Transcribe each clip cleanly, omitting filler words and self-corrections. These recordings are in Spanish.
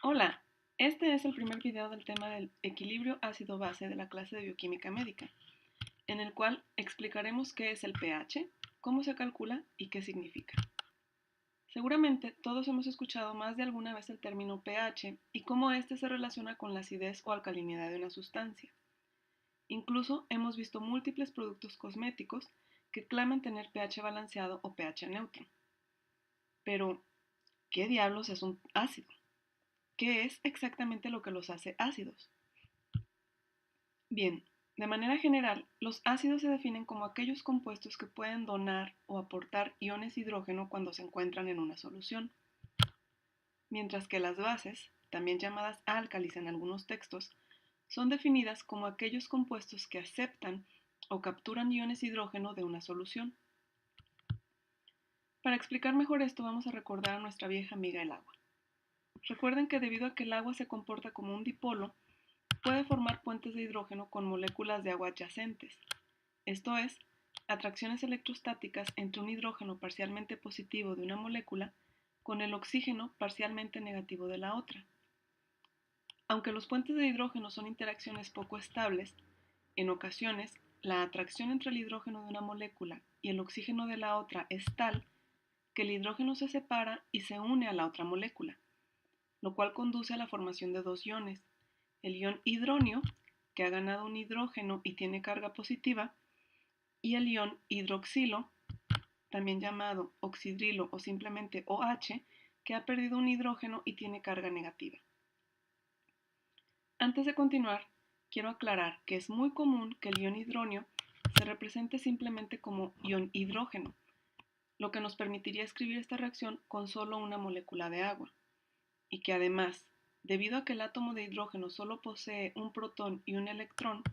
Hola, este es el primer video del tema del equilibrio ácido-base de la clase de bioquímica médica, en el cual explicaremos qué es el pH, cómo se calcula y qué significa. Seguramente todos hemos escuchado más de alguna vez el término pH y cómo éste se relaciona con la acidez o alcalinidad de una sustancia. Incluso hemos visto múltiples productos cosméticos que claman tener pH balanceado o pH neutro. Pero, ¿qué diablos es un ácido? ¿Qué es exactamente lo que los hace ácidos? Bien, de manera general, los ácidos se definen como aquellos compuestos que pueden donar o aportar iones hidrógeno cuando se encuentran en una solución, mientras que las bases, también llamadas álcalis en algunos textos, son definidas como aquellos compuestos que aceptan o capturan iones hidrógeno de una solución. Para explicar mejor esto vamos a recordar a nuestra vieja amiga el agua. Recuerden que debido a que el agua se comporta como un dipolo, puede formar puentes de hidrógeno con moléculas de agua adyacentes, esto es, atracciones electrostáticas entre un hidrógeno parcialmente positivo de una molécula con el oxígeno parcialmente negativo de la otra. Aunque los puentes de hidrógeno son interacciones poco estables, en ocasiones la atracción entre el hidrógeno de una molécula y el oxígeno de la otra es tal que el hidrógeno se separa y se une a la otra molécula, lo cual conduce a la formación de dos iones, el ion hidronio, que ha ganado un hidrógeno y tiene carga positiva, y el ion hidroxilo, también llamado oxidrilo o simplemente OH, que ha perdido un hidrógeno y tiene carga negativa. Antes de continuar, quiero aclarar que es muy común que el ion hidronio se represente simplemente como ion hidrógeno, lo que nos permitiría escribir esta reacción con solo una molécula de agua, y que además, debido a que el átomo de hidrógeno solo posee un protón y un electrón,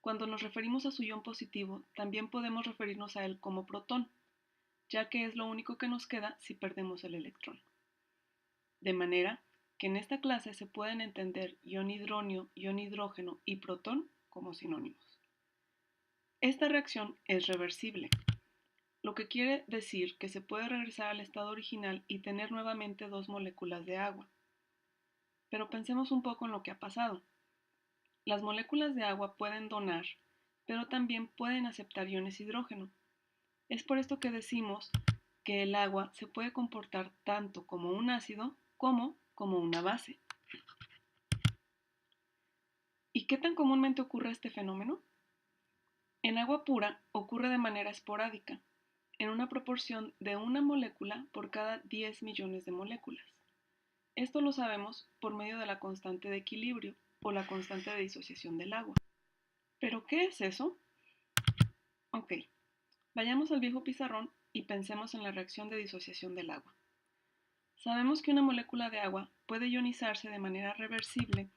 cuando nos referimos a su ion positivo, también podemos referirnos a él como protón, ya que es lo único que nos queda si perdemos el electrón. De manera que en esta clase se pueden entender ion hidronio, ion hidrógeno y protón como sinónimos. Esta reacción es reversible, lo que quiere decir que se puede regresar al estado original y tener nuevamente dos moléculas de agua. Pero pensemos un poco en lo que ha pasado. Las moléculas de agua pueden donar, pero también pueden aceptar iones hidrógeno. Es por esto que decimos que el agua se puede comportar tanto como un ácido como una base. ¿Y qué tan comúnmente ocurre este fenómeno? En agua pura ocurre de manera esporádica, en una proporción de una molécula por cada 10 millones de moléculas. Esto lo sabemos por medio de la constante de equilibrio o la constante de disociación del agua. ¿Pero qué es eso? Ok, vayamos al viejo pizarrón y pensemos en la reacción de disociación del agua. Sabemos que una molécula de agua puede ionizarse de manera reversible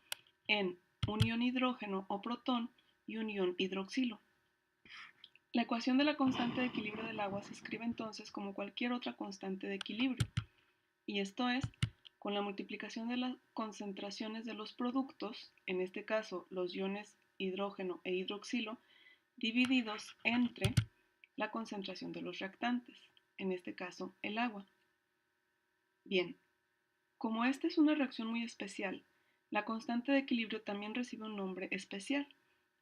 en un ion hidrógeno o protón y un ion hidroxilo. La ecuación de la constante de equilibrio del agua se escribe entonces como cualquier otra constante de equilibrio, y esto es, con la multiplicación de las concentraciones de los productos, en este caso los iones hidrógeno e hidroxilo, divididos entre la concentración de los reactantes, en este caso el agua. Bien, como esta es una reacción muy especial, la constante de equilibrio también recibe un nombre especial,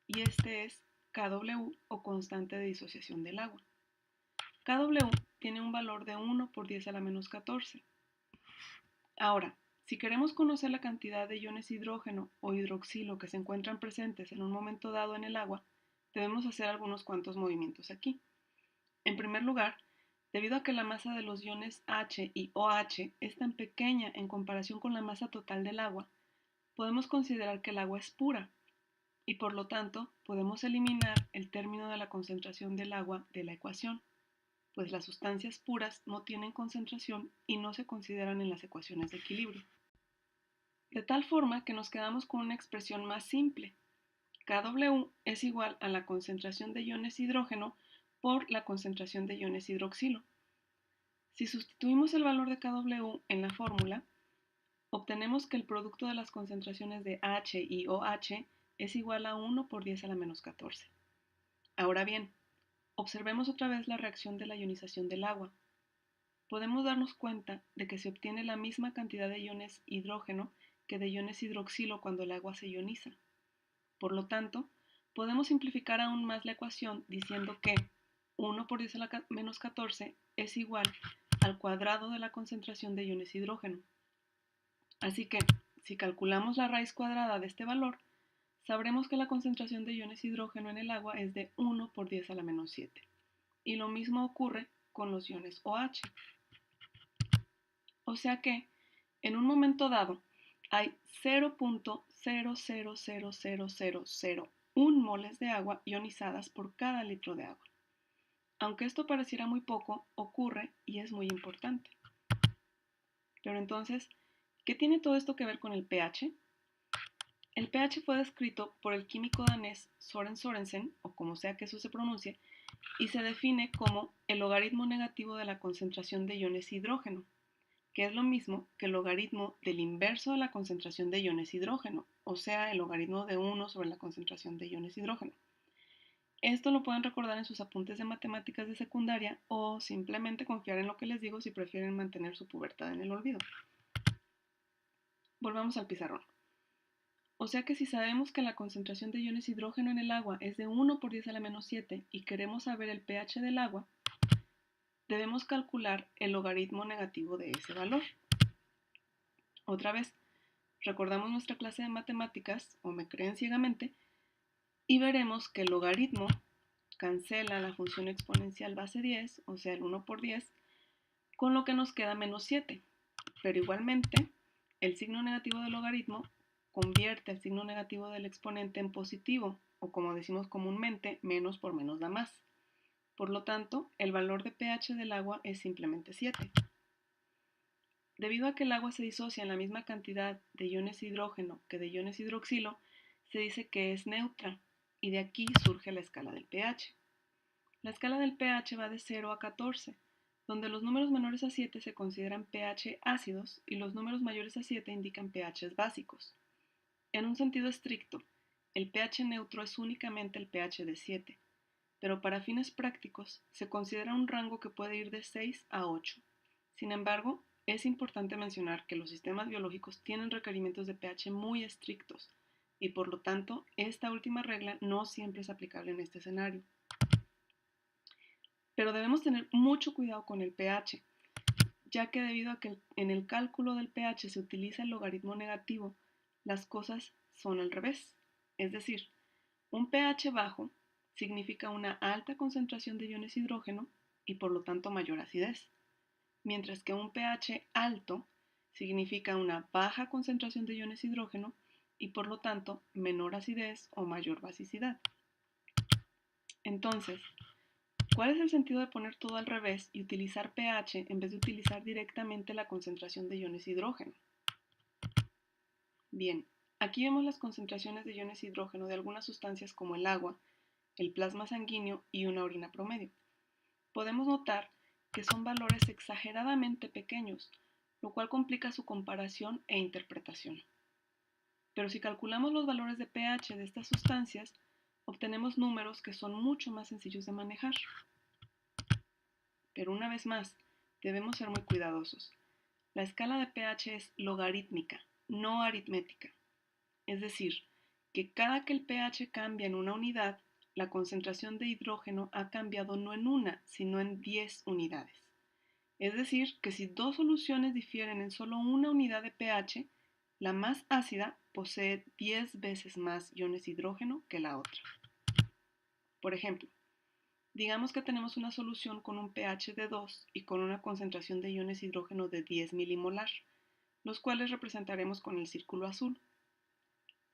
y este es Kw o constante de disociación del agua. Kw tiene un valor de 1 por 10 a la menos 14. Ahora, si queremos conocer la cantidad de iones hidrógeno o hidroxilo que se encuentran presentes en un momento dado en el agua, debemos hacer algunos cuantos movimientos aquí. En primer lugar, debido a que la masa de los iones H y OH es tan pequeña en comparación con la masa total del agua, podemos considerar que el agua es pura y por lo tanto podemos eliminar el término de la concentración del agua de la ecuación, pues las sustancias puras no tienen concentración y no se consideran en las ecuaciones de equilibrio. De tal forma que nos quedamos con una expresión más simple. Kw es igual a la concentración de iones hidrógeno por la concentración de iones hidroxilo. Si sustituimos el valor de Kw en la fórmula, obtenemos que el producto de las concentraciones de H y OH es igual a 1 por 10 a la menos 14. Ahora bien, observemos otra vez la reacción de la ionización del agua. Podemos darnos cuenta de que se obtiene la misma cantidad de iones hidrógeno que de iones hidroxilo cuando el agua se ioniza. Por lo tanto, podemos simplificar aún más la ecuación diciendo que 1 por 10 a la menos 14 es igual al cuadrado de la concentración de iones hidrógeno. Así que, si calculamos la raíz cuadrada de este valor, sabremos que la concentración de iones hidrógeno en el agua es de 1 por 10 a la menos 7. Y lo mismo ocurre con los iones OH. O sea que, en un momento dado, hay 0.000001 moles de agua ionizadas por cada litro de agua. Aunque esto pareciera muy poco, ocurre y es muy importante. Pero entonces, ¿qué tiene todo esto que ver con el pH? El pH fue descrito por el químico danés Søren Sørensen, o como sea que eso se pronuncie, y se define como el logaritmo negativo de la concentración de iones hidrógeno, que es lo mismo que el logaritmo del inverso de la concentración de iones hidrógeno, o sea, el logaritmo de 1 sobre la concentración de iones hidrógeno. Esto lo pueden recordar en sus apuntes de matemáticas de secundaria o simplemente confiar en lo que les digo si prefieren mantener su pubertad en el olvido. Volvamos al pizarrón. O sea que si sabemos que la concentración de iones hidrógeno en el agua es de 1 por 10 a la menos 7 y queremos saber el pH del agua, debemos calcular el logaritmo negativo de ese valor. Otra vez, recordamos nuestra clase de matemáticas, o me creen ciegamente, y veremos que el logaritmo cancela la función exponencial base 10, o sea el 1 por 10, con lo que nos queda menos 7. Pero igualmente, el signo negativo del logaritmo convierte el signo negativo del exponente en positivo, o como decimos comúnmente, menos por menos da más. Por lo tanto, el valor de pH del agua es simplemente 7. Debido a que el agua se disocia en la misma cantidad de iones de hidrógeno que de iones de hidroxilo, se dice que es neutra, y de aquí surge la escala del pH. La escala del pH va de 0 a 14, donde los números menores a 7 se consideran pH ácidos y los números mayores a 7 indican pHs básicos. En un sentido estricto, el pH neutro es únicamente el pH de 7, pero para fines prácticos se considera un rango que puede ir de 6 a 8. Sin embargo, es importante mencionar que los sistemas biológicos tienen requerimientos de pH muy estrictos y por lo tanto esta última regla no siempre es aplicable en este escenario. Pero debemos tener mucho cuidado con el pH, ya que debido a que en el cálculo del pH se utiliza el logaritmo negativo, las cosas son al revés. Es decir, un pH bajo significa una alta concentración de iones hidrógeno y por lo tanto mayor acidez, mientras que un pH alto significa una baja concentración de iones hidrógeno y por lo tanto menor acidez o mayor basicidad. Entonces, ¿cuál es el sentido de poner todo al revés y utilizar pH en vez de utilizar directamente la concentración de iones de hidrógeno? Bien, aquí vemos las concentraciones de iones de hidrógeno de algunas sustancias como el agua, el plasma sanguíneo y una orina promedio. Podemos notar que son valores exageradamente pequeños, lo cual complica su comparación e interpretación. Pero si calculamos los valores de pH de estas sustancias, obtenemos números que son mucho más sencillos de manejar. Pero una vez más, debemos ser muy cuidadosos. La escala de pH es logarítmica, no aritmética. Es decir, que cada que el pH cambia en una unidad, la concentración de hidrógeno ha cambiado no en una, sino en 10 unidades. Es decir, que si dos soluciones difieren en solo una unidad de pH, la más ácida posee 10 veces más iones de hidrógeno que la otra. Por ejemplo, digamos que tenemos una solución con un pH de 2 y con una concentración de iones de hidrógeno de 10 milimolar, los cuales representaremos con el círculo azul.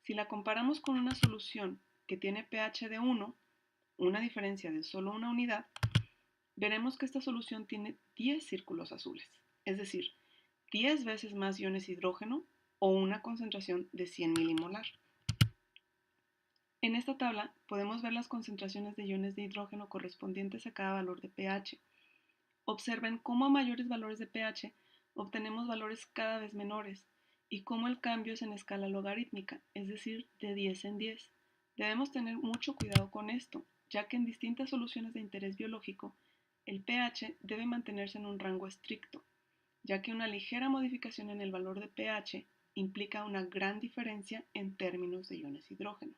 Si la comparamos con una solución que tiene pH de 1, una diferencia de solo una unidad, veremos que esta solución tiene 10 círculos azules, es decir, 10 veces más iones de hidrógeno o una concentración de 100 milimolar. En esta tabla podemos ver las concentraciones de iones de hidrógeno correspondientes a cada valor de pH. Observen cómo a mayores valores de pH obtenemos valores cada vez menores y cómo el cambio es en escala logarítmica, es decir, de 10 en 10. Debemos tener mucho cuidado con esto, ya que en distintas soluciones de interés biológico, el pH debe mantenerse en un rango estricto, ya que una ligera modificación en el valor de pH implica una gran diferencia en términos de iones hidrógeno.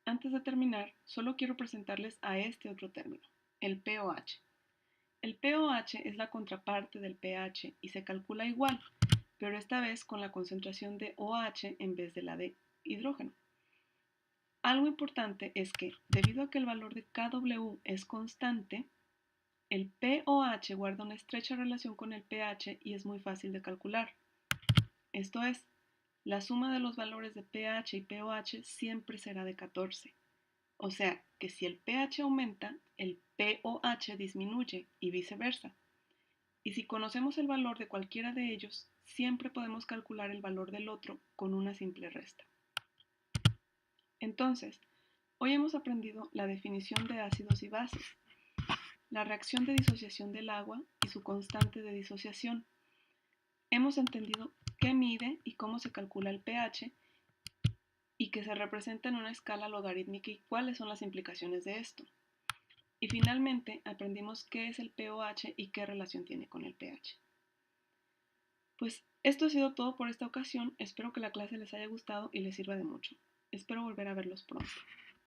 Antes de terminar, solo quiero presentarles a este otro término, el pOH. El pOH es la contraparte del pH y se calcula igual, pero esta vez con la concentración de OH en vez de la de hidrógeno. Algo importante es que, debido a que el valor de Kw es constante, el pOH guarda una estrecha relación con el pH y es muy fácil de calcular. Esto es, la suma de los valores de pH y pOH siempre será de 14. O sea que si el pH aumenta, el pOH disminuye y viceversa. Y si conocemos el valor de cualquiera de ellos, siempre podemos calcular el valor del otro con una simple resta. Entonces, hoy hemos aprendido la definición de ácidos y bases, la reacción de disociación del agua y su constante de disociación. Hemos entendido qué mide y cómo se calcula el pH y que se representa en una escala logarítmica y cuáles son las implicaciones de esto. Y finalmente aprendimos qué es el pOH y qué relación tiene con el pH. Pues esto ha sido todo por esta ocasión, espero que la clase les haya gustado y les sirva de mucho. Espero volver a verlos pronto.